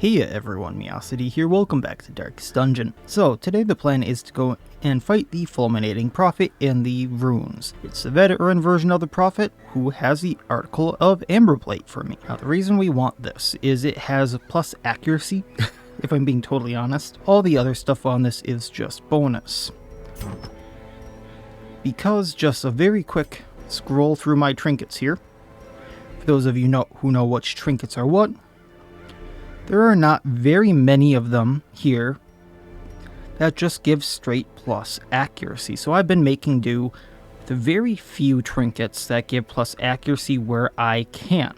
Hey everyone, Miacidae here, welcome back to Darkest Dungeon. So, today the plan is to go and fight the Fulminating Prophet in the runes. It's the veteran version of the Prophet who has the Article of Amberblight for me. Now the reason we want this is it has a plus accuracy, if I'm being totally honest. All the other stuff on this is just bonus. Because just a very quick scroll through my trinkets here, for those of you who know which trinkets are what, there are not very many of them here that just give straight plus accuracy. So I've been making do with very few trinkets that give plus accuracy where I can.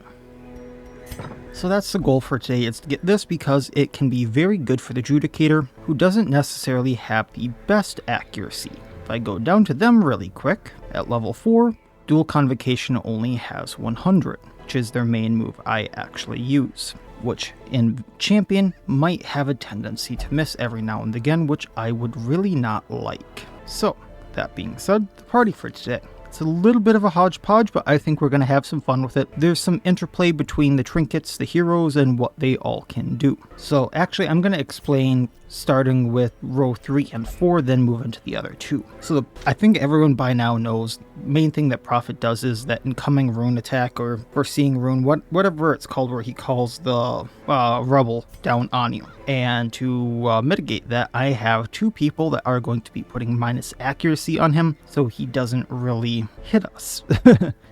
So that's the goal for today, is to get this because it can be very good for the Judicator who doesn't necessarily have the best accuracy. If I go down to them really quick, at level 4, Dual Convocation only has 100, which is their main move I actually use, which in Champion might have a tendency to miss every now and again, which I would really not like. So, that being said, the party for today. It's a little bit of a hodgepodge, but I think we're going to have some fun with it. There's some interplay between the trinkets, the heroes, and what they all can do. So actually, I'm going to explain starting with row 3 and 4, then move into the other two. So I think everyone by now knows the main thing that Prophet does is that incoming rune attack, or foreseeing rune, whatever it's called, where he calls the rubble down on you. And to mitigate that, I have two people that are going to be putting minus accuracy on him, so he doesn't really hit us.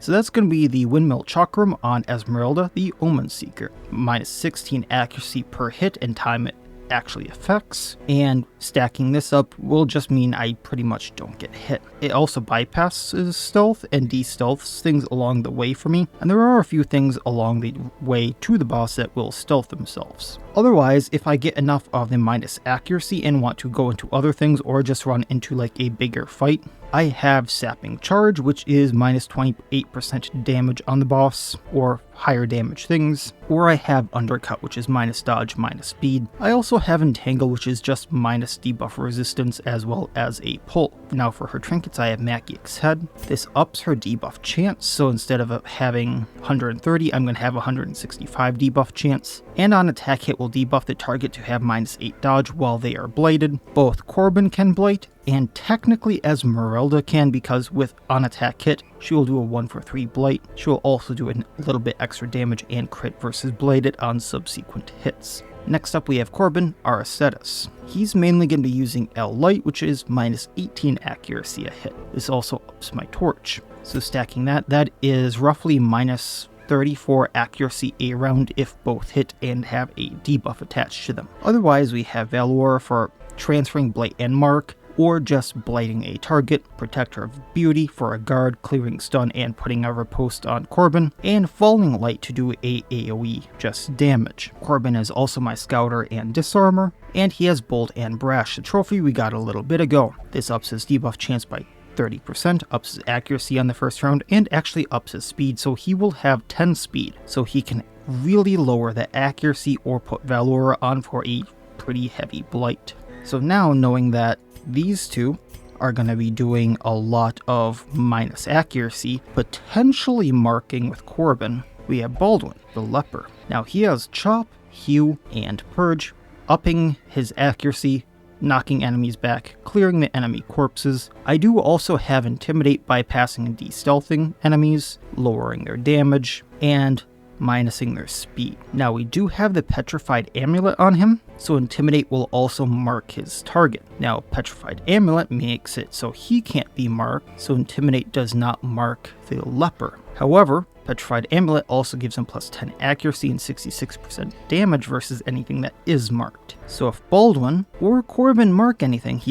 So that's going to be the Windmill Chakram on Esmeralda, the Omen Seeker. Minus 16 accuracy per hit and time it actually affects, and stacking this up will just mean I pretty much don't get hit. It also bypasses stealth and de-stealths things along the way for me, and there are a few things along the way to the boss that will stealth themselves. Otherwise, if I get enough of the minus accuracy and want to go into other things or just run into like a bigger fight, I have Sapping Charge, which is minus 28% damage on the boss, or higher damage things, or I have Undercut, which is minus dodge, minus speed. I also have Entangle, which is just minus debuff resistance as well as a pull. Now for her trinkets, I have Maciac's Head. This ups her debuff chance, so instead of having 130, I'm going to have 165 debuff chance. And on attack hit will debuff the target to have minus 8 dodge while they are blighted. Both Corbin can blight, and technically Esmeralda can, because with on attack hit, she will do a 1-for-3 blight. She will also do a little bit extra damage and crit versus bladed on subsequent hits. Next up we have Corbin, our Aesthete. He's mainly going to be using L Light, which is minus 18 accuracy a hit. This also ups my torch. So stacking that is roughly minus 34 accuracy a round if both hit and have a debuff attached to them. Otherwise we have Valor for transferring blight and mark, or just blighting a target, Protector of Beauty for a guard, clearing stun and putting a riposte on Corbin, and Falling Light to do a AoE just damage. Corbin is also my Scouter and Disarmor, and he has Bold and Brash, the trophy we got a little bit ago. This ups his debuff chance by 30%, ups his accuracy on the first round, and actually ups his speed, so he will have 10 speed, so he can really lower the accuracy or put Valora on for a pretty heavy blight. So now knowing that these two are going to be doing a lot of minus accuracy, potentially marking with Corbin, we have Baldwin, the Leper. Now he has Chop, Hew, and Purge, upping his accuracy, knocking enemies back, clearing the enemy corpses. I do also have Intimidate, bypassing and de-stealthing enemies, lowering their damage, and minusing their speed. Now we do have the Petrified Amulet on him, so Intimidate will also mark his target. Now Petrified Amulet makes it so he can't be marked, so Intimidate does not mark the Leper. However, Petrified Amulet also gives him plus 10 accuracy and 66% damage versus anything that is marked. So if Baldwin or Corbin mark anything,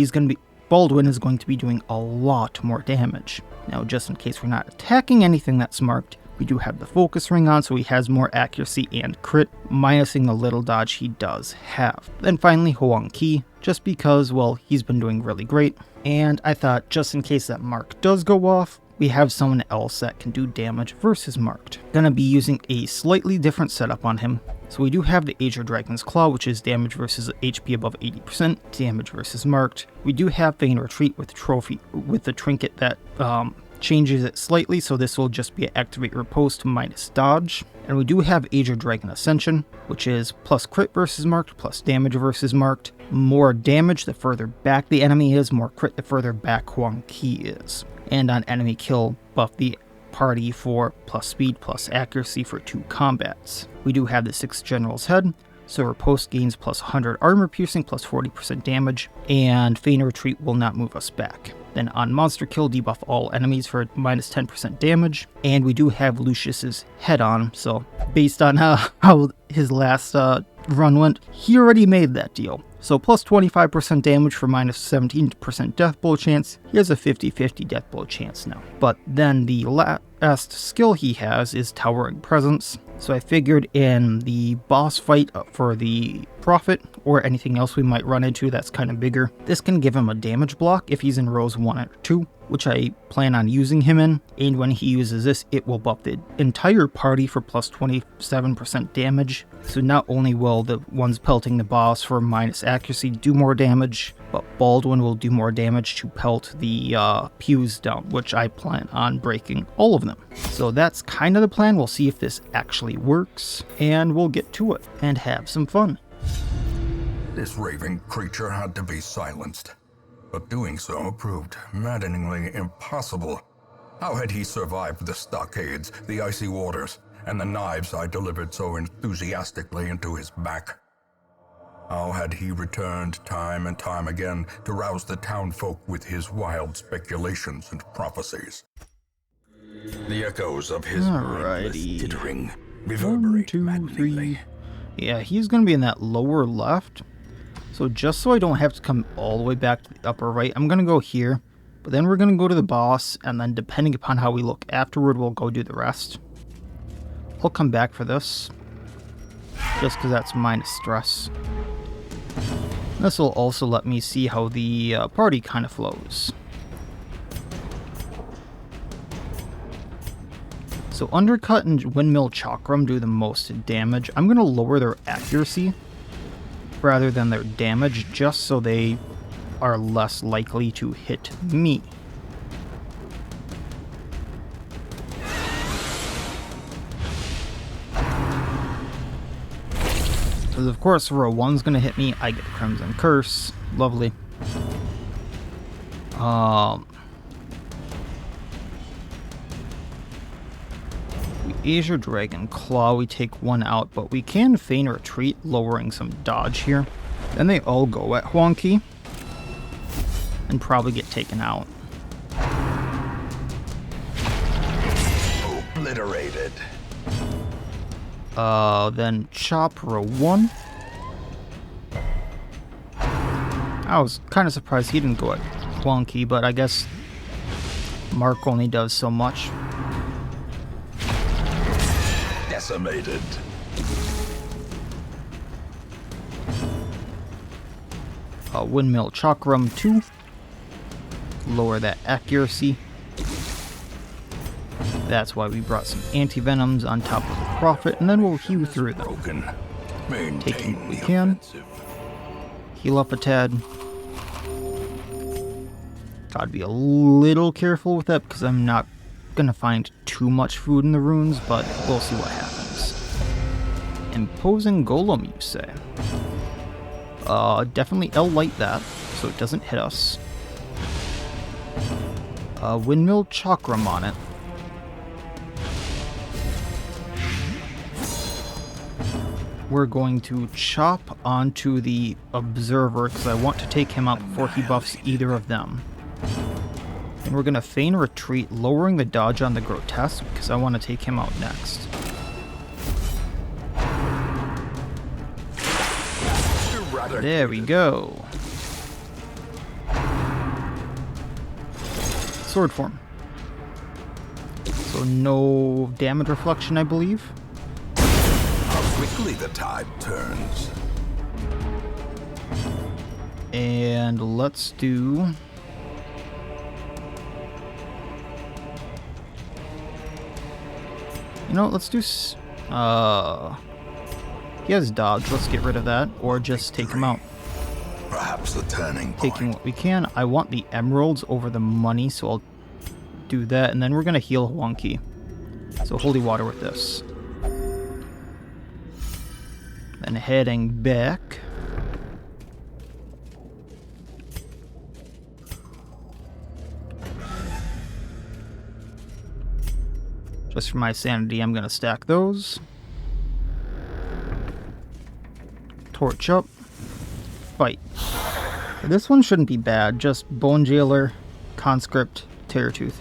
Baldwin is going to be doing a lot more damage. Now just in case we're not attacking anything that's marked, we do have the focus ring on, so he has more accuracy and crit, minusing the little dodge he does have. Then finally Huang Qi, just because, well, he's been doing really great, and I thought just in case that mark does go off, we have someone else that can do damage versus marked. Gonna be using a slightly different setup on him. So we do have the Azure Dragon's Claw, which is damage versus HP above 80%, damage versus marked. We do have Feign Retreat with the trinket that changes it slightly, so this will just be an activate riposte minus dodge. And we do have Age of Dragon Ascension, which is plus crit versus marked, plus damage versus marked. More damage the further back the enemy is, more crit the further back Huang Qi is. And on enemy kill, buff the party for plus speed plus accuracy for 2 combats. We do have the 6 General's Head, so riposte gains plus 100 armor piercing plus 40% damage, and Feign Retreat will not move us back. Then on monster kill, debuff all enemies for minus 10% damage, and we do have Lucius's head on, so based on how his last run went, he already made that deal. So plus 25% damage for minus 17% death blow chance. He has a 50-50 death blow chance now. But then the last skill he has is Towering Presence. So I figured in the boss fight for the Prophet, or anything else we might run into that's kind of bigger, this can give him a damage block if he's in rows 1 or 2, which I plan on using him in. And when he uses this, it will buff the entire party for plus 27% damage. So not only will the ones pelting the boss for minus accuracy do more damage, but Baldwin will do more damage to pelt the pews down, which I plan on breaking all of them. So that's kind of the plan. We'll see if this actually works, and we'll get to it and have some fun. This raving creature had to be silenced, but doing so proved maddeningly impossible. How had he survived the stockades, the icy waters, and the knives I delivered so enthusiastically into his back? How had he returned time and time again to rouse the townfolk with his wild speculations and prophecies? The echoes of his mindless tittering reverberate maddeningly. Yeah, he's going to be in that lower left. So just so I don't have to come all the way back to the upper right, I'm going to go here. But then we're going to go to the boss, and then depending upon how we look afterward, we'll go do the rest. I'll come back for this, just because that's minus stress. This will also let me see how the party kind of flows. So Undercut and Windmill Chakram do the most damage. I'm going to lower their accuracy rather than their damage, just so they are less likely to hit me. Because of course row 1's going to hit me, I get the Crimson Curse. Lovely. Azure Dragon Claw, we take 1 out, but we can Feign Retreat, lowering some dodge here. Then they all go at Huang Qi and probably get taken out. Obliterated. Then chop row 1. I was kind of surprised he didn't go at Huang Qi, but I guess Mark only does so much. Decimated. Windmill Chakram 2. Lower that accuracy. That's why we brought some anti-venoms on top of the Prophet, and then we'll heal through them. Taking what we can. Heal up a tad. Gotta be a little careful with that because I'm not gonna find too much food in the runes, but we'll see what happens. Imposing Golem, you say? Definitely L-light that, so it doesn't hit us. Windmill Chakram on it. We're going to chop onto the Observer, because I want to take him out before he buffs either of them. And we're going to Feign Retreat, lowering the dodge on the Grotesque, because I want to take him out next. There we go. Sword form. So no damage reflection, I believe. How quickly the tide turns. And let's do... You know, let's do... He has dodge, let's get rid of that, or just take him out. Perhaps the turning point. Taking what we can. I want the emeralds over the money, so I'll do that, and then we're going to heal Wonky. So holy water with this. Then heading back. Just for my sanity, I'm going to stack those. Torch up. Fight. This one shouldn't be bad. Just Bone Jailer, Conscript, Terrortooth.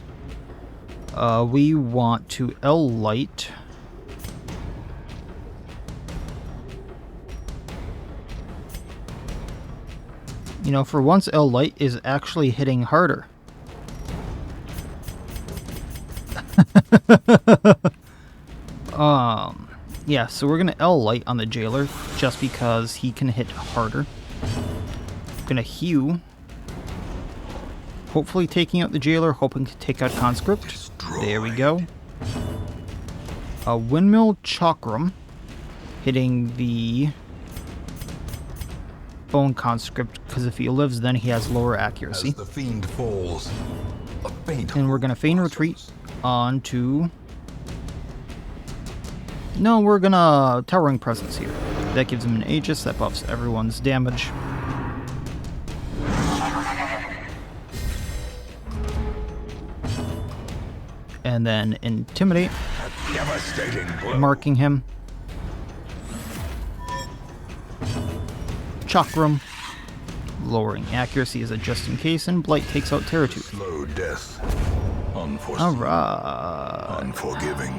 We want to L-Light. You know, for once, L-Light is actually hitting harder. Yeah, so we're going to L-Light on the Jailer, just because he can hit harder. Gonna Hew. Hopefully taking out the Jailer, hoping to take out Conscript. Destroy. There we go. Windmill Chakram, hitting the Bone Conscript, because if he lives, then he has lower accuracy. As the fiend falls, a faint And we're gonna feign retreat onto... No, we're gonna Towering Presence here. That gives him an Aegis, that buffs everyone's damage. And then Intimidate, devastating blow. marking him. Chakram, lowering accuracy as a just in case, and Blight takes out Terrortooth. Slow death. Unforeseen. Alright. Unforgiving.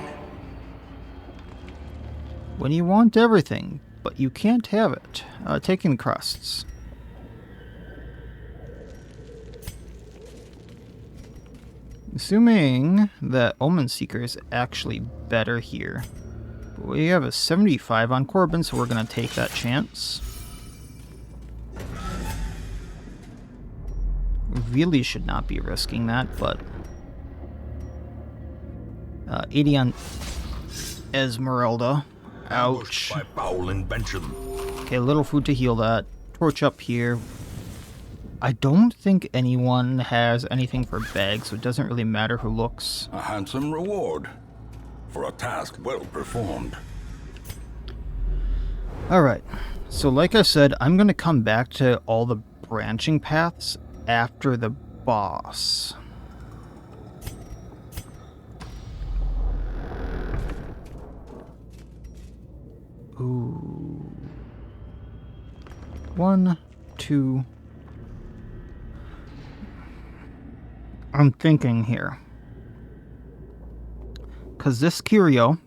When you want everything, but you can't have it. Taking the crusts. Assuming that Omen Seeker is actually better here. But we have a 75 on Corbin, so we're going to take that chance. Really should not be risking that, but... 80 on Esmeralda. Ouch. By foul invention. Okay, a little food to heal that. Torch up here. I don't think anyone has anything for bags, so it doesn't really matter who looks. A handsome reward for a task well performed. Alright, so like I said, I'm going to come back to all the branching paths after the boss. Ooh. 1, 2... I'm thinking here. Because this Curio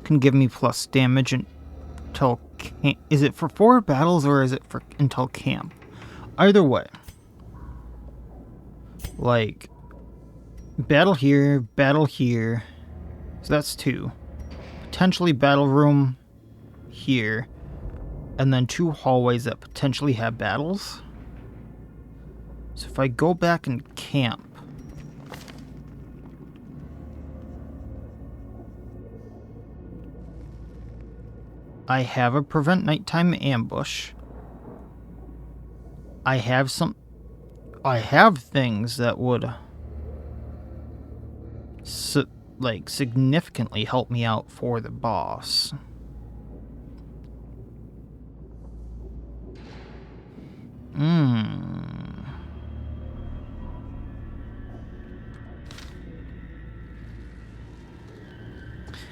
can give me plus damage until camp. Is it for 4 battles or is it for until camp? Either way. Like, battle here, battle here. So that's 2. Potentially battle room here. And then 2 hallways that potentially have battles. So if I go back and camp, I have a prevent nighttime ambush. I have things that would significantly help me out for the boss.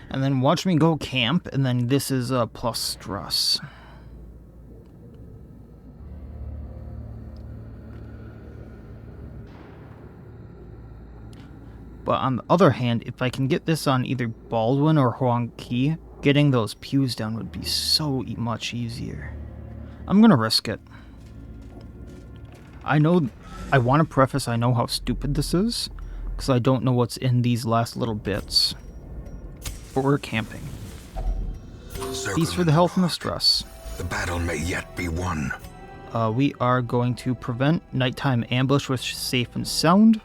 And then watch me go camp, and then this is a plus stress. But on the other hand, if I can get this on either Baldwin or Huang Qi, getting those pews down would be so much easier. I'm gonna risk it. I want to preface, I know how stupid this is, because I don't know what's in these last little bits. But we're camping. Peace for the health and the stress. The battle may yet be won. We are going to prevent nighttime ambush with safe and sound.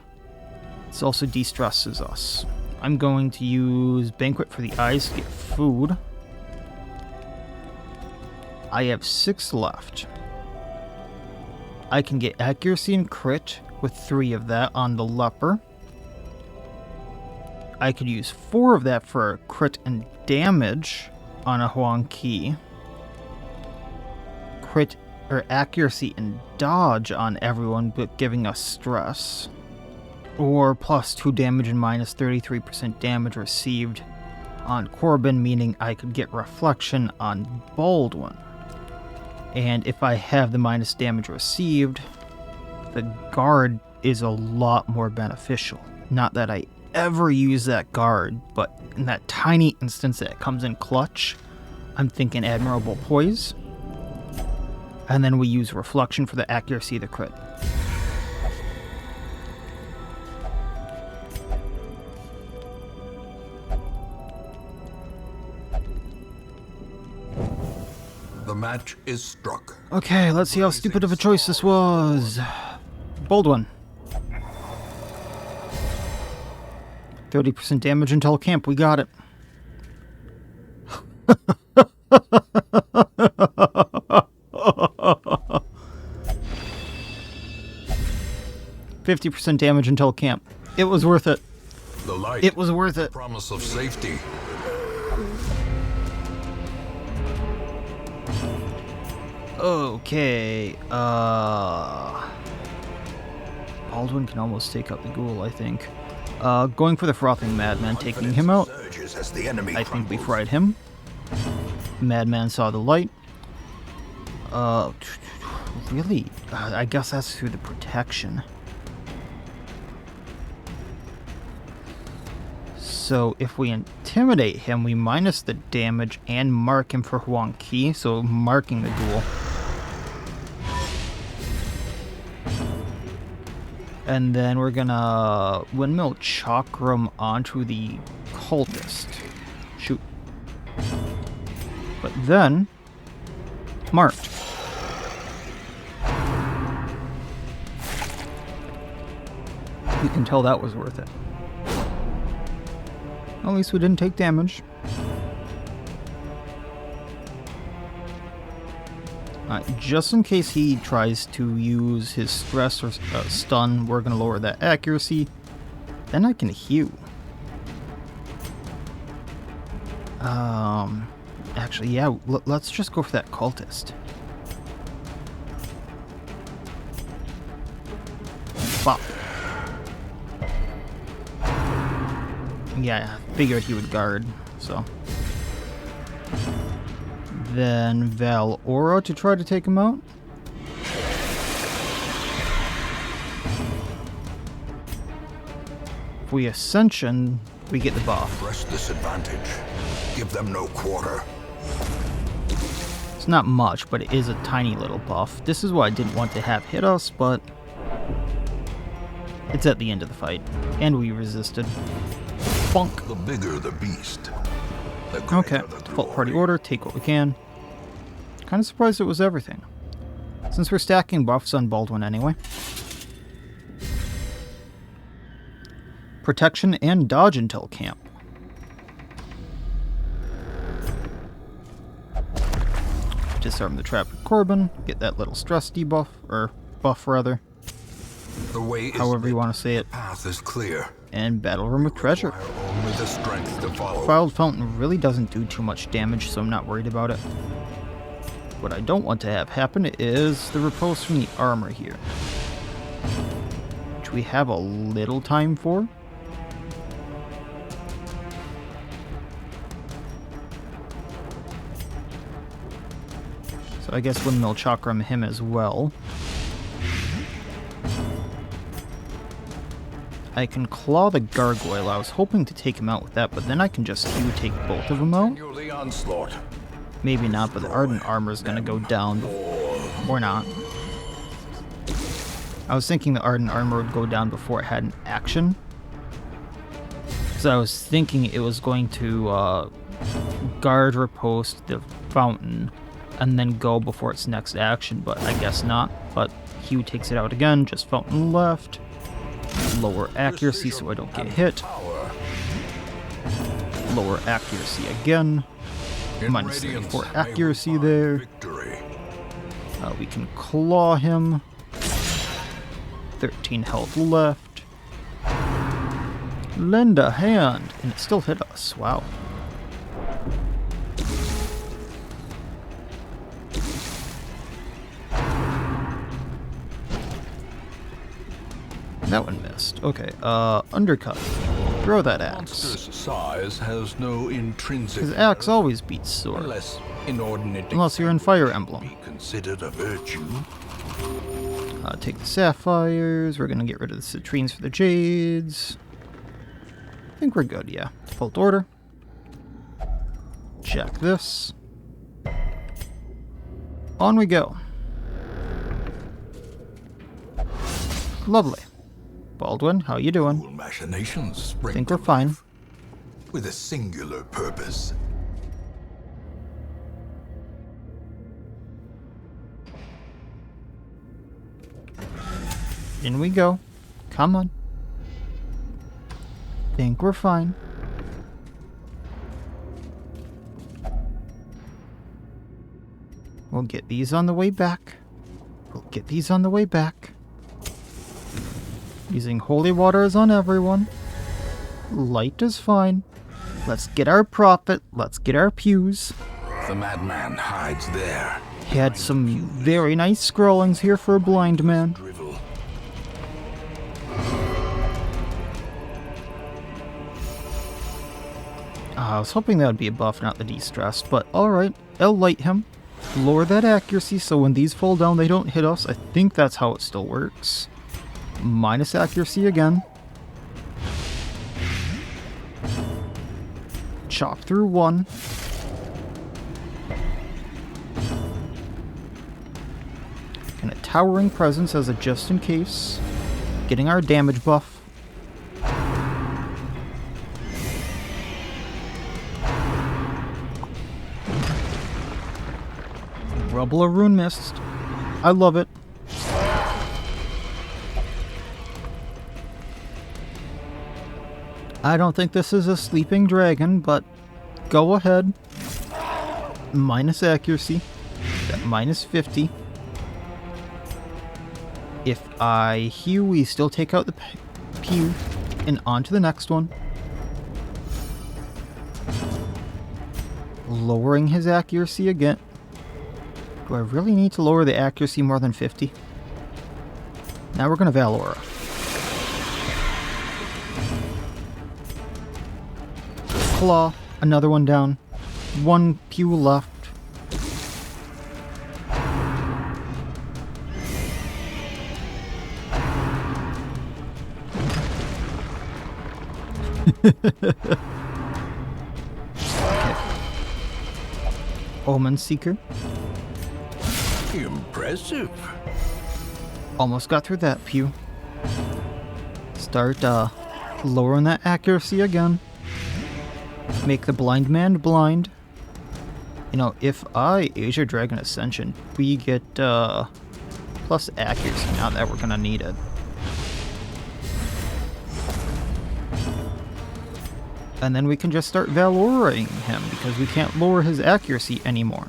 This also de-stresses us. I'm going to use Banquet for the Eyes to get food. I have 6 left. I can get accuracy and crit with 3 of that on the leper. I could use 4 of that for crit and damage on a Huang Qi. Crit or accuracy and dodge on everyone, but giving us stress. Or plus 2 damage and minus 33% damage received on Corbin, meaning I could get reflection on Baldwin. And if I have the minus damage received, the guard is a lot more beneficial. Not that I ever use that guard, but in that tiny instance that it comes in clutch, I'm thinking Admirable Poise. And then we use reflection for the accuracy of the crit. The match is struck. Okay, let's see how stupid of a choice this was. Baldwin. 30% damage until camp, we got it. 50% damage until camp. It was worth it. The light. It was worth it. Promise of safety. Okay, Baldwin can almost take out the ghoul, I think. Going for the Frothing Madman, taking him out. I think we fried him. Madman saw the light. Really? I guess that's through the protection. So if we intimidate him, we minus the damage and mark him for Huang Qi, so marking the ghoul. And then we're gonna Windmill Chakram onto the Cultist. Shoot. But then, marked. You can tell that was worth it. At least we didn't take damage. Just in case he tries to use his stress or stun, we're going to lower that accuracy. Then I can heal. Actually, yeah, let's just go for that Cultist. Bop. Yeah, I figured he would guard, so. Then Val Aura to try to take him out. If we Ascension, we get the buff. Press this advantage. Give them no quarter. It's not much, but it is a tiny little buff. This is what I didn't want to have hit us, but it's at the end of the fight. And we resisted. Bonk. The bigger the beast. Okay, default party order, take what we can. Kind of surprised it was everything. Since we're stacking buffs on Baldwin anyway. Protection and dodge until camp. Disarm the trap with Corbin, get that little stress debuff, or buff rather. The way is however you want to say it. Path is clear. And Battle Room with Treasure. Only the strength to follow. Defiled Fountain really doesn't do too much damage, so I'm not worried about it. What I don't want to have happen is the repose from the armor here. Which we have a little time for. So I guess Windmill Chakram him as well. I can claw the gargoyle. I was hoping to take him out with that, but then I can just take both of them out. Maybe not, but the Ardent armor is going to go down. Or not. I was thinking the Ardent armor would go down before it had an action. So I was thinking it was going to guard repost the fountain and then go before its next action, but I guess not. But Hugh takes it out again, just fountain left. Lower accuracy so I don't get hit. Lower accuracy again. Minus 34 accuracy there. We can claw him. 13 health left. Lend a hand. And it still hit us. Wow. That one missed. Okay, undercut. Throw that axe. Monster's size has no intrinsic. His axe always beats sword. Unless inordinate. Unless you're in Fire Emblem. Be considered a virtue. Take the sapphires. We're gonna get rid of the citrines for the jades. I think we're good, yeah. Default order. Check this. On we go. Lovely. Baldwin, how you doing? Cool machinations spring Think we're to fine. life with a singular purpose. In we go. Come on. Think we're fine. We'll get these on the way back. We'll get these on the way back. Using holy waters on everyone. Light is fine. Let's get our profit. Let's get our pews. The madman hides there. He had some very nice scrollings here for a blind man. Drivel. I was hoping that would be a buff, not the de-stress, but alright. I'll light him. Lower that accuracy so when these fall down they don't hit us. I think that's how it still works. Minus accuracy again. Chop through one. And a towering presence as a just in case. Getting our damage buff. Rubble of Rune Mist. I love it. I don't think this is a sleeping dragon, but go ahead. Minus accuracy. At minus 50. If I heal, we still take out the pew and on to the next one. Lowering his accuracy again. Do I really need to lower the accuracy more than 50? Now we're going to Valora. Claw, another one down. One pew left. Okay. Omen Seeker. Impressive. Almost got through that pew. Start lowering that accuracy again. Make the blind man blind. You know, if I Asia Dragon Ascension, we get plus accuracy now that we're gonna need it. And then we can just start Valoring him because we can't lower his accuracy anymore.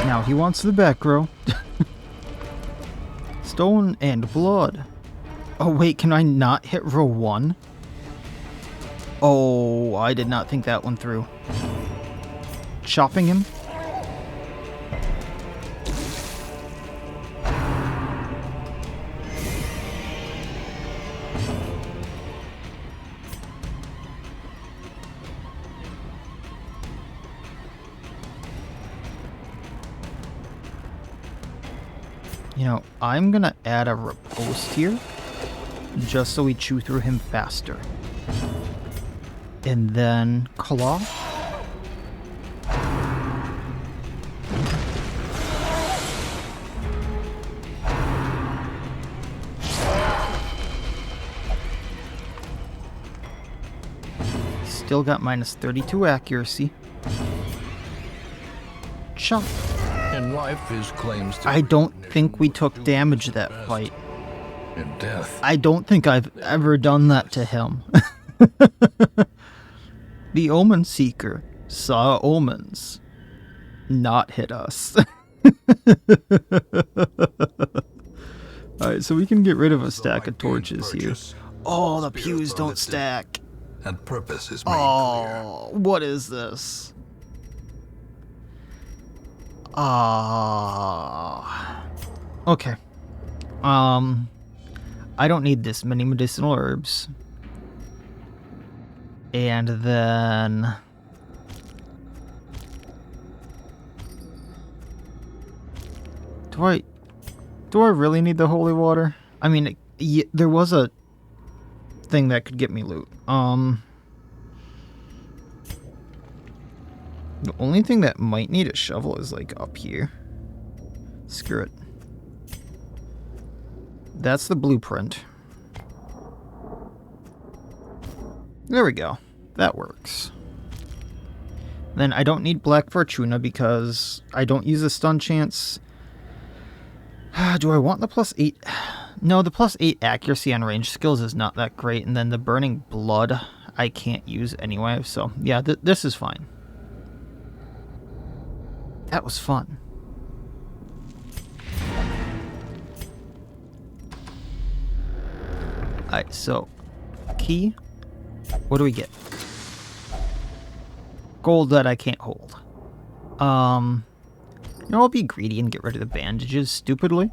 Now he wants the back row. Stone and blood. Oh wait, can I not hit row 1? Oh, I did not think that one through. Chopping him. You know, I'm gonna add a riposte here, just so we chew through him faster. And then claw. Still got minus 32 accuracy. Chop. In life, his claims to I don't think we recognition took will damage do that best. fight. In death, I don't think I've ever done that to him. The Omen Seeker. Saw omens. Not hit us. Alright, so we can get rid of a stack of torches here. Oh, the pews don't stack. And purpose is made Oh, what is this? Ah. Okay. I don't need this many medicinal herbs. And then... Do I really need the holy water? I mean, there was a thing that could get me loot. The only thing that might need a shovel is like up here. Screw it. That's the blueprint. There we go. That works. Then I don't need Black Fortuna because I don't use a stun chance. Do I want the +8? No, the +8 accuracy on range skills is not that great. And then the Burning Blood I can't use anyway. So yeah, this is fine. That was fun. Alright, so key. What do we get? Gold that I can't hold. You know, I'll be greedy and get rid of the bandages stupidly.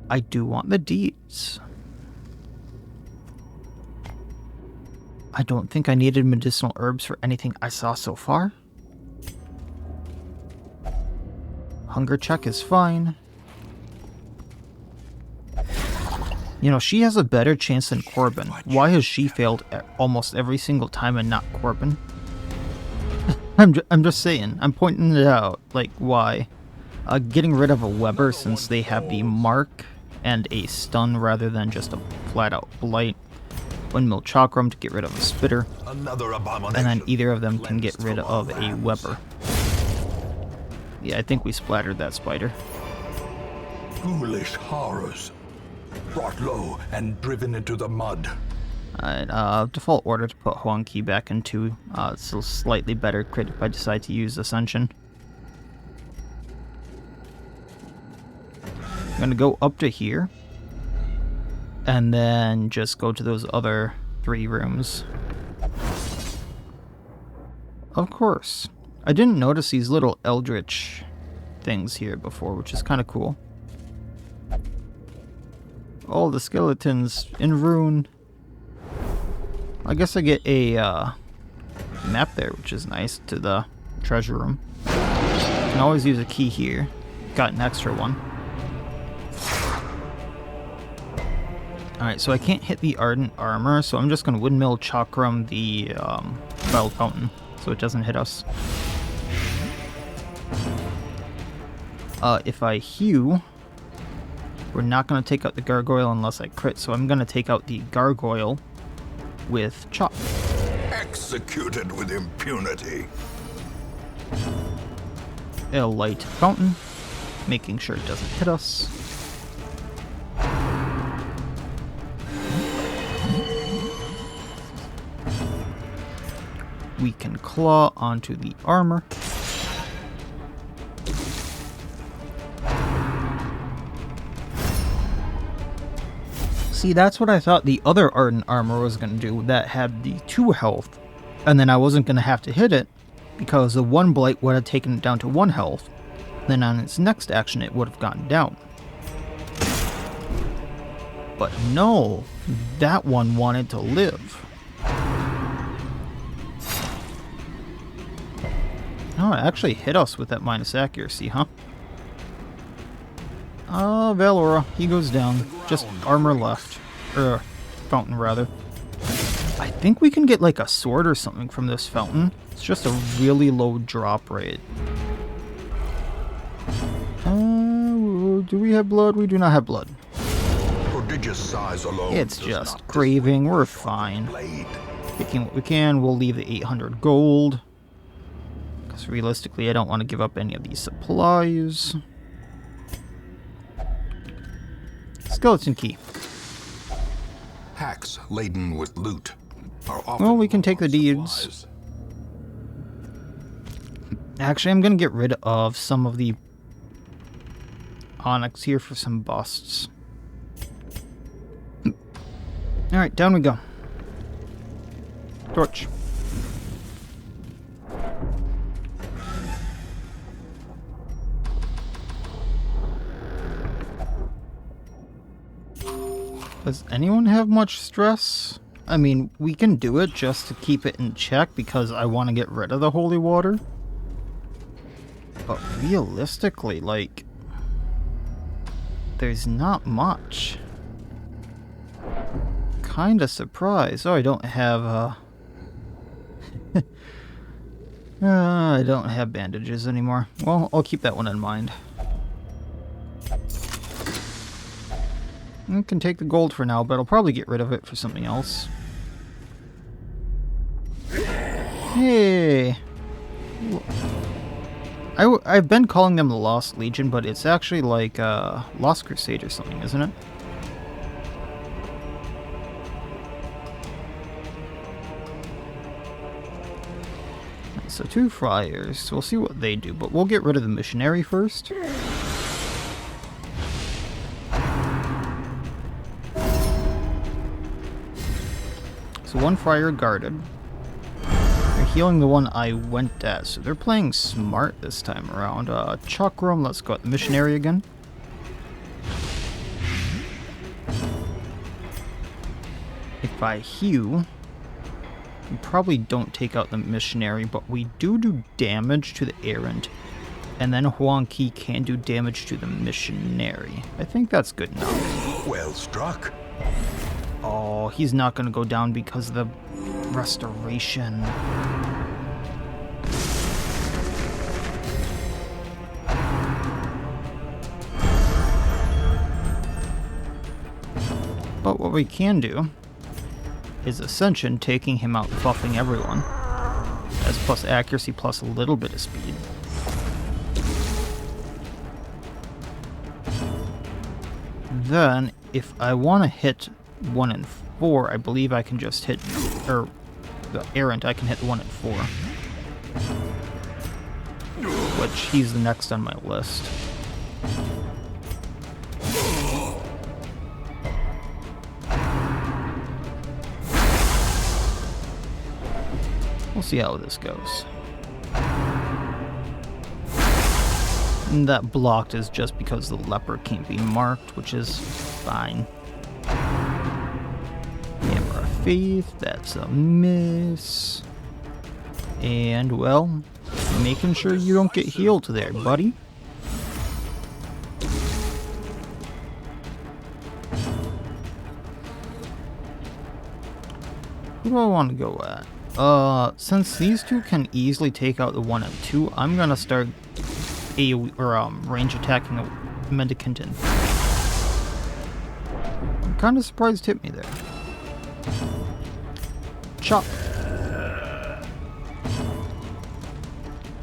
I do want the deeds. I don't think I needed medicinal herbs for anything I saw so far. Hunger check is fine. You know, she has a better chance than Corbin. Why has she failed almost every single time and not Corbin? I'm just saying. I'm pointing it out. Like, why? Getting rid of a Weber since they have the mark and a stun rather than just a flat-out blight. Windmill Chakram to get rid of a spitter. Another abomination. And then either of them can get rid of a Weber. Yeah, I think we splattered that spider. Foolish horrors. Brought low and driven into the mud. Alright, default order to put Huang Qi back into so slightly better crit if I decide to use Ascension. I'm gonna go up to here. And then just go to those other 3 rooms. Of course. I didn't notice these little eldritch things here before, which is kind of cool. All the skeletons in rune. I guess I get a map there, which is nice, to the treasure room. Can always use a key here. Got an extra one. Alright, so I can't hit the Ardent armor, so I'm just going to Windmill Chakram the Defiled Fountain, so it doesn't hit us. If I hew, we're not going to take out the Gargoyle unless I crit, so I'm going to take out the Gargoyle with Chop. Executed with impunity. A light fountain, making sure it doesn't hit us. We can claw onto the armor. See, that's what I thought the other Ardent armor was going to do, that had the 2 health, and then I wasn't going to have to hit it, because the 1 blight would have taken it down to 1 health, then on its next action it would have gone down. But no, that one wanted to live. Oh, it actually hit us with that minus accuracy, huh? Valora, he goes down. Just armor left. Or, fountain, rather. I think we can get, like, a sword or something from this fountain. It's just a really low drop rate. Do we have blood? We do not have blood. Prodigious size alone. It's just Grieving. We're fine. Taking what we can. We'll leave the 800 gold. Because realistically, I don't want to give up any of these supplies. Skeleton key. Hacks laden with loot. are often Well, we can take the low on deeds. supplies. Actually, I'm going to get rid of some of the onyx here for some busts. Alright, down we go. Torch. Does anyone have much stress? I mean, we can do it just to keep it in check because I want to get rid of the holy water. But realistically, like, there's not much. Kinda surprised. Oh, I don't have, I don't have bandages anymore. Well, I'll keep that one in mind. I can take the gold for now, but I'll probably get rid of it for something else. Hey! I've been calling them the Lost Legion, but it's actually like Lost Crusade or something, isn't it? So 2 friars. We'll see what they do, but we'll get rid of the missionary first. So 1 friar guarded. They're healing the one I went at, so they're playing smart this time around. Chakram, let's go at the missionary again. If I heal, we probably don't take out the missionary, but we do damage to the Errant, and then Huang Qi can do damage to the missionary. I think that's good enough. Well struck. Oh, he's not going to go down because of the restoration. But what we can do is Ascension, taking him out, buffing everyone. That's plus accuracy plus a little bit of speed. Then, if I want to hit 1 and 4, I believe I can just hit, or the Errant, I can hit 1 and 4. Which, he's the next on my list. We'll see how this goes. And that blocked is just because the leper can't be marked, which is fine. Hammer of Faith, that's a miss. And, well, making sure you don't get healed there, buddy. Who do I want to go at? Since these two can easily take out the 1 and 2, I'm gonna start range attacking the Mendicant in. I'm kinda surprised it hit me there. Chop.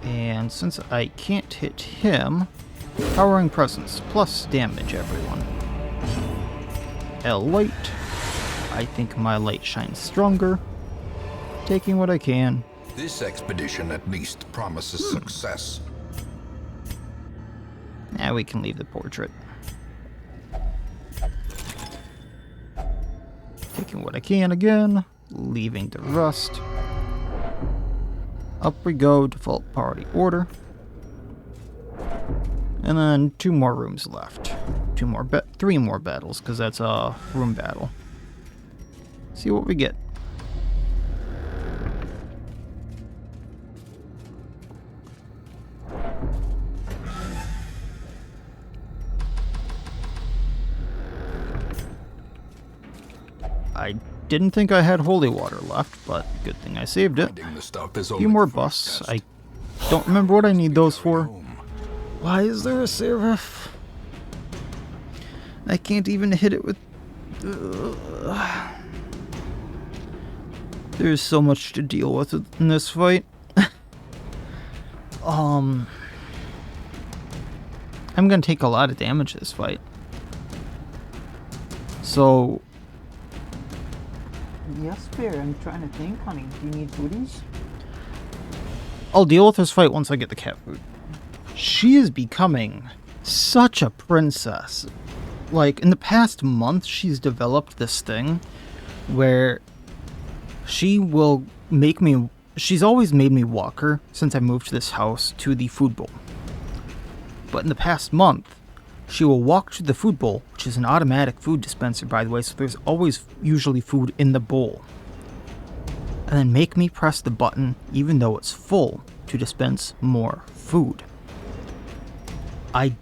And since I can't hit him, Powering Presence, plus damage, everyone. Light. I think my light shines stronger. Taking what I can. This expedition at least promises success. Now we can leave the portrait. Taking what I can again. Leaving the rust. Up we go, default party order. And then 2 more rooms left. 3 more battles, because that's a room battle. See what we get. I didn't think I had holy water left, but good thing I saved it. Finding the stuff is A only few more the first busts. test. I don't remember what I need those for. Home. Why is there a Seraph? I can't even hit it with... There's so much to deal with in this fight. I'm gonna take a lot of damage this fight. So... Yes, Bear, I'm trying to think, honey. Do you need foodies? I'll deal with this fight once I get the cat food. She is becoming such a princess. Like, in the past month, she's developed this thing where she will make me... She's always made me walk her since I moved to this house to the food bowl. But in the past month, she will walk to the food bowl, which is an automatic food dispenser, by the way, so there's always usually food in the bowl. And then make me press the button, even though it's full, to dispense more food. I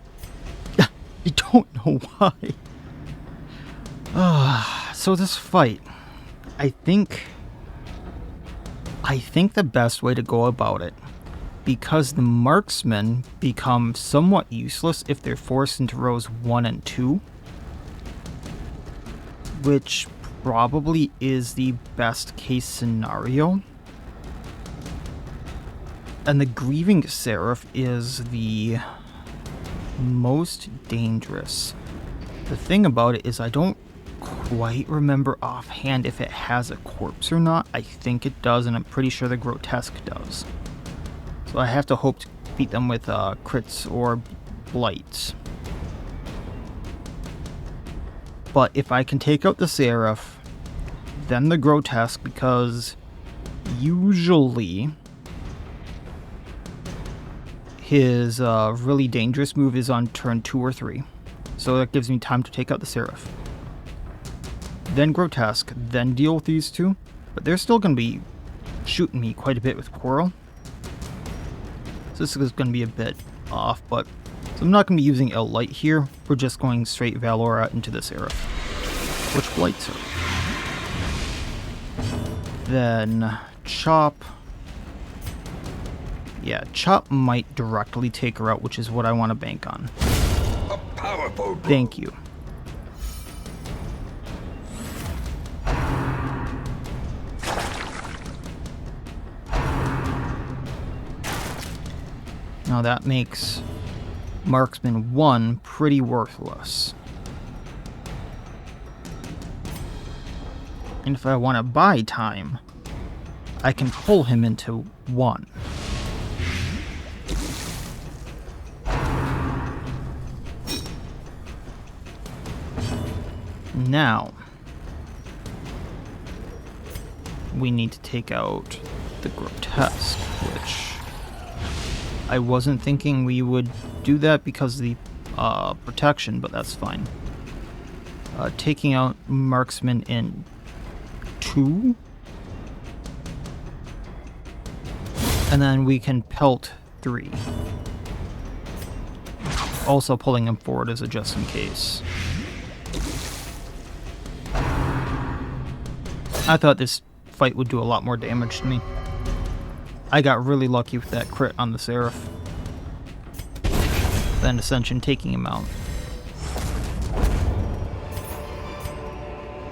don't know why. So this fight, I think the best way to go about it, because the marksmen become somewhat useless if they're forced into rows 1 and 2, which probably is the best case scenario. And the Grieving Seraph is the most dangerous. The thing about it is I don't quite remember offhand if it has a corpse or not. I think it does, and I'm pretty sure the Grotesque does. So I have to hope to beat them with crits or blights. But if I can take out the Seraph, then the Grotesque, because usually his really dangerous move is on turn 2 or 3. So that gives me time to take out the Seraph. Then Grotesque, then deal with these two. But they're still going to be shooting me quite a bit with Quarrel. So this is going to be a bit off, but... So I'm not going to be using L Light here. We're just going straight Valora into the Seraph, which blights her. Then Chop. Yeah, Chop might directly take her out, which is what I want to bank on. A powerful... Thank you. Now that makes Marksman 1 pretty worthless. And if I want to buy time, I can pull him into 1. Now, we need to take out the Grotesque, which I wasn't thinking we would do that because of the protection, but that's fine. Taking out Marksman in 2. And then we can pelt 3. Also pulling him forward as a just in case. I thought this fight would do a lot more damage to me. I got really lucky with that crit on the Seraph. Then Ascension taking him out.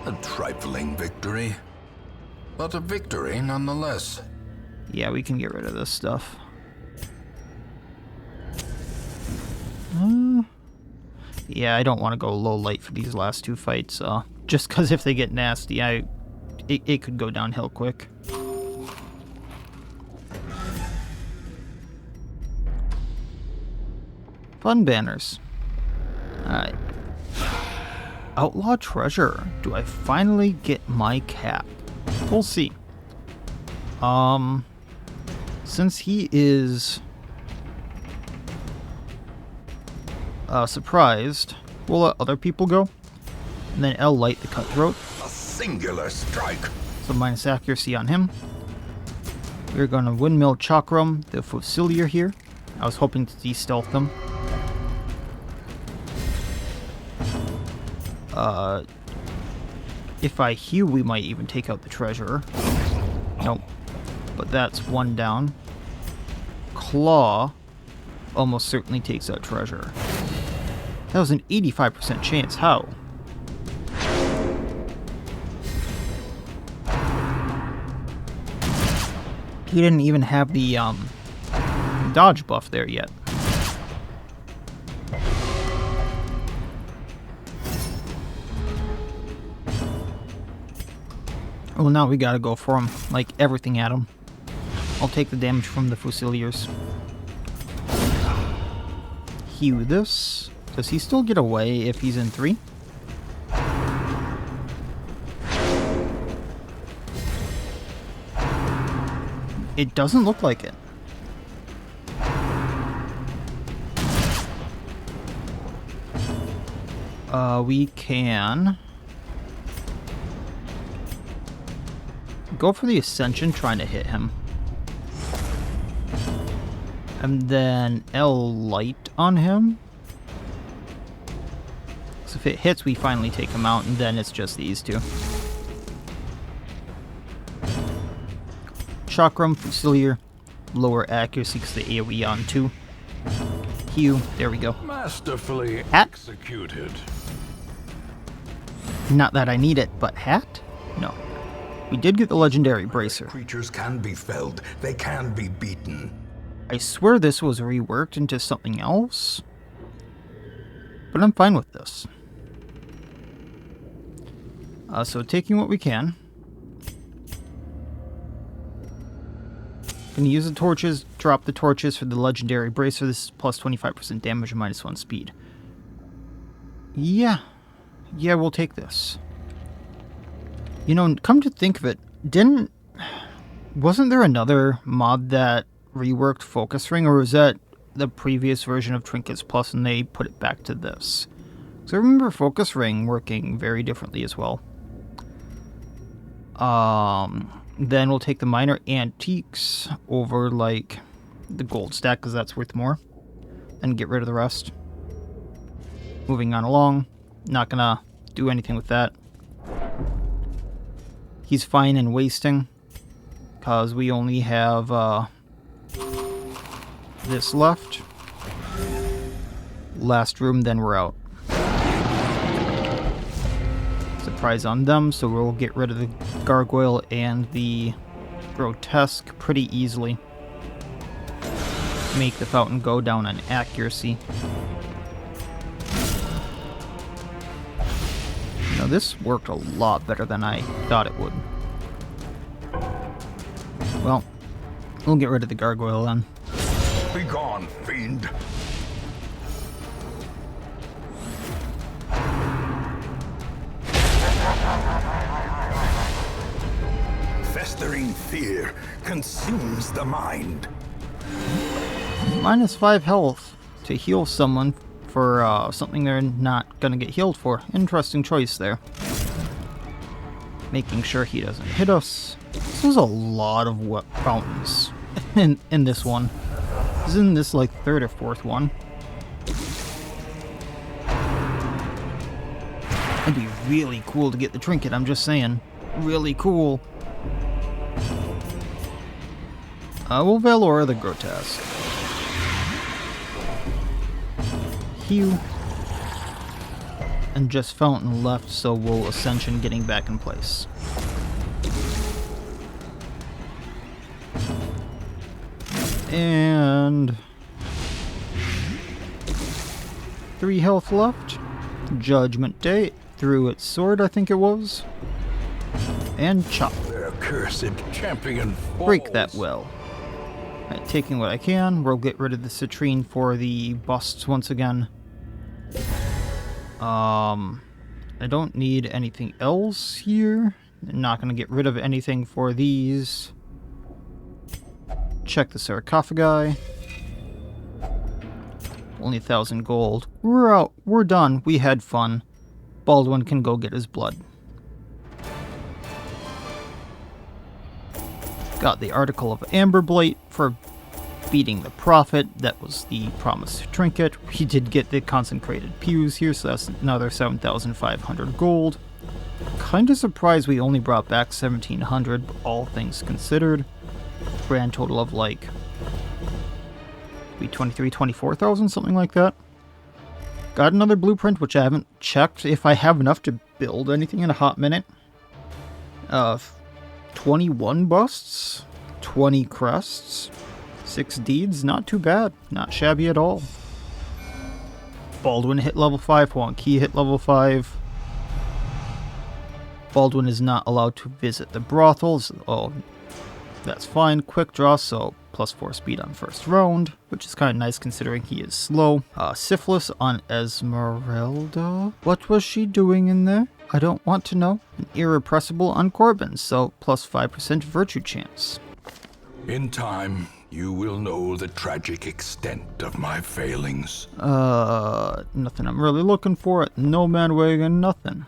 A trifling victory, but a victory nonetheless. Yeah, we can get rid of this stuff. Yeah, I don't want to go low light for these last 2 fights. Just because if they get nasty, it could go downhill quick. Fun banners. Alright. Outlaw treasure. Do I finally get my cap? We'll see. Since he is surprised, we'll let other people go. And then L Light the Cutthroat. A singular strike. So minus accuracy on him. We're gonna Windmill Chakram the Fossilier here. I was hoping to de-stealth them. If I heal, we might even take out the Treasurer. Nope. But that's 1 down. Claw almost certainly takes out Treasurer. That was an 85% chance. How? He didn't even have the dodge buff there yet. Well, now we gotta go for him. Like, everything at him. I'll take the damage from the Fusiliers. Hew this. Does he still get away if he's in 3? It doesn't look like it. We can go for the Ascension, trying to hit him. And then L light on him. So if it hits, we finally take him out, and then it's just these two. Chakram, Fusilier, lower accuracy because the AoE on 2. Hew, there we go. Masterfully Hat? executed. Not that I need it, but hat? No. We did get the legendary bracer. Creatures can be felled. They can be beaten. I swear this was reworked into something else, but I'm fine with this. So taking what we can. Gonna use the torches, drop the torches for the legendary bracer. This is plus 25% damage and -1 speed. Yeah, we'll take this. You know, come to think of it, wasn't there another mod that reworked Focus Ring, or was that the previous version of Trinkets Plus and they put it back to this? So I remember Focus Ring working very differently as well. Then we'll take the minor antiques over, like, the gold stack, because that's worth more, and get rid of the rest. Moving on along. Not gonna do anything with that. He's fine in wasting, because we only have this left. Last room, then we're out. Surprise on them, so we'll get rid of the gargoyle and the grotesque pretty easily. Make the fountain go down on accuracy. Now this worked a lot better than I thought it would. Well, we'll get rid of the gargoyle then. Be gone, fiend. Festering fear consumes the mind. -5 health to heal someone for something they're not gonna get healed for. Interesting choice there. Making sure he doesn't hit us. This is a lot of fountains in this one. Isn't this like 3rd or 4th one? It'd be really cool to get the trinket, I'm just saying. Really cool. We'll Valora the Grotesque. Hew. And just fountain left, so we'll Ascension getting back in place. And 3 health left. Judgment Day threw its sword, I think it was. And chop. Their cursed champion falls. Break that well. Right, taking what I can. We'll get rid of the citrine for the busts once again. I don't need anything else here. I'm not going to get rid of anything for these. Check the sarcophagi. Only 1,000 gold. We're out. We're done. We had fun. Baldwin can go get his blood. Got the Article of Amberblight for beating the Prophet. That was the promised trinket. We did get the Consecrated Pews here, so that's another 7,500 gold. Kinda surprised we only brought back 1,700, all things considered. Grand total of like 24,000, something like that. Got another blueprint, which I haven't checked if I have enough to build anything in a hot minute. 21 busts, 20 crests, 6 deeds, not too bad, not shabby at all. Baldwin hit level 5, Wonky hit level 5. Baldwin is not allowed to visit the brothels. Oh, that's fine. Quick draw, so +4 speed on first round, which is kind of nice considering he is slow. Syphilis on Esmeralda. What was she doing in there? I don't want to know. An Irrepressible on Corbin, so +5% virtue chance. In time, you will know the tragic extent of my failings. Nothing I'm really looking for. No bandwagon, nothing.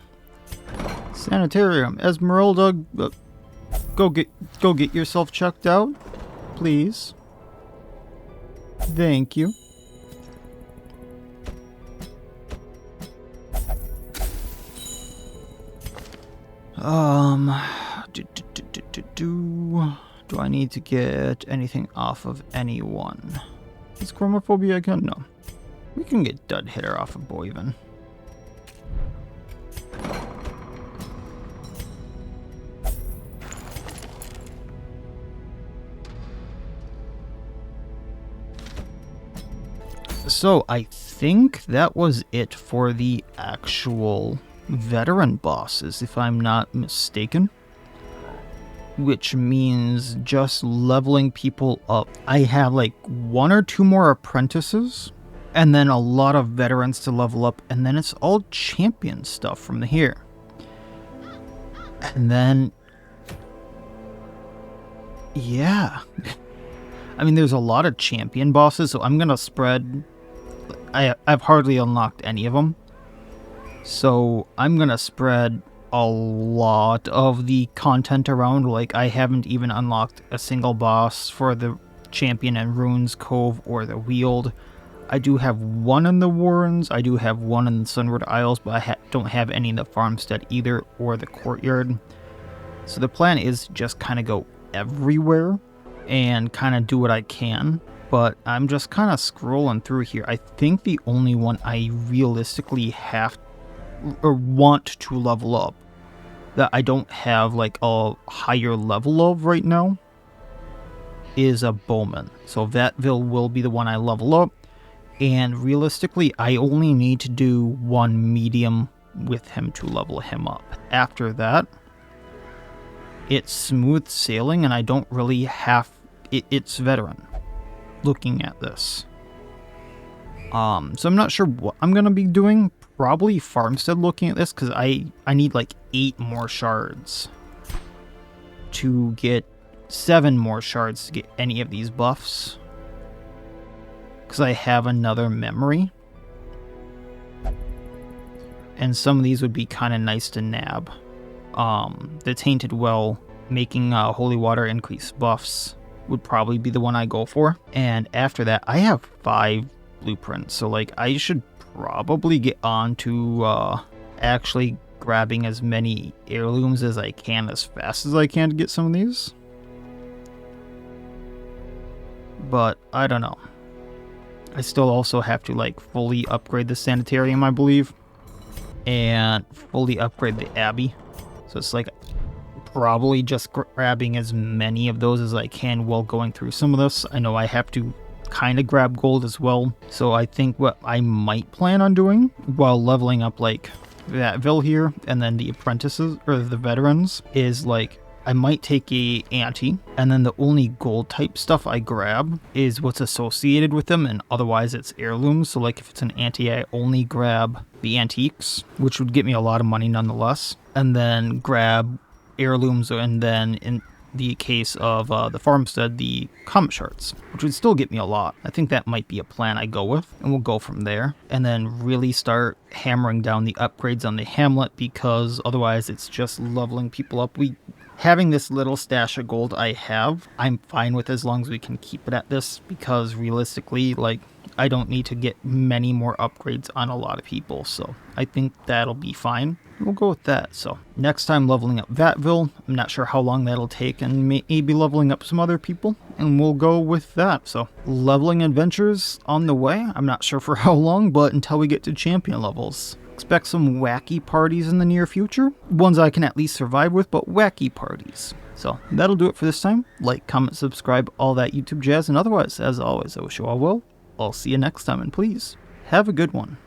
Sanitarium, Esmeralda, go get yourself checked out, please. Thank you. Do I need to get anything off of anyone? Is chromophobia again? No. We can get Dud Hitter off of Boyven. So I think that was it for the actual veteran bosses, if I'm not mistaken. Which means just leveling people up. I have like 1 or 2 more apprentices, and then a lot of veterans to level up, and then it's all champion stuff from here. And then, yeah. I mean, there's a lot of champion bosses, so I'm gonna spread. I've hardly unlocked any of them, so I'm gonna spread a lot of the content around. Like, I haven't even unlocked a single boss for the champion in Runes Cove or the Weald. I do have 1 in the Warrens, I do have 1 in the Sunward Isles, but I don't have any in the Farmstead either, or the Courtyard. So the plan is just kind of go everywhere and kind of do what I can. But I'm just kind of scrolling through here. I think the only one I realistically have or want to level up that I don't have like a higher level of right now is a Bowman. So Vatville will be the one I level up, and realistically I only need to do 1 medium with him to level him up. After that, it's smooth sailing, and I don't really have it's veteran looking at this. So I'm not sure what I'm gonna be doing. Probably Farmstead looking at this, because I need like 8 more shards to get 7 more shards to get any of these buffs, because I have another memory, and some of these would be kind of nice to nab. The Tainted Well, making holy water increase buffs, would probably be the one I go for. And after that, I have 5 blueprints, so like I should probably get on to actually grabbing as many heirlooms as I can as fast as I can to get some of these. But I don't know. I still also have to like fully upgrade the sanitarium, I believe, and fully upgrade the abbey. So it's like probably just grabbing as many of those as I can while going through some of this. I know I have to kind of grab gold as well, so I think what I might plan on doing while leveling up like Vatville here and then the apprentices or the veterans is like I might take a ante, and then the only gold type stuff I grab is what's associated with them, and otherwise it's heirlooms. So like if it's an ante, I only grab the antiques, which would get me a lot of money nonetheless, and then grab heirlooms, and then in the case of the Farmstead, the comet shards, which would still get me a lot. I think that might be a plan I go with, and we'll go from there, and then really start hammering down the upgrades on the Hamlet, because otherwise it's just leveling people up. Having this little stash of gold I'm fine with, as long as we can keep it at this, because realistically, like, I don't need to get many more upgrades on a lot of people, so I think that'll be fine. We'll go with that. So next time leveling up Vatville. I'm not sure how long that'll take, and maybe leveling up some other people, and we'll go with that. So leveling adventures on the way. I'm not sure for how long, but until we get to champion levels. Expect some wacky parties in the near future. Ones I can at least survive with, but wacky parties. So that'll do it for this time. Like, comment, subscribe, all that YouTube jazz, and otherwise, as always, I wish you all well. I'll see you next time, and please, have a good one.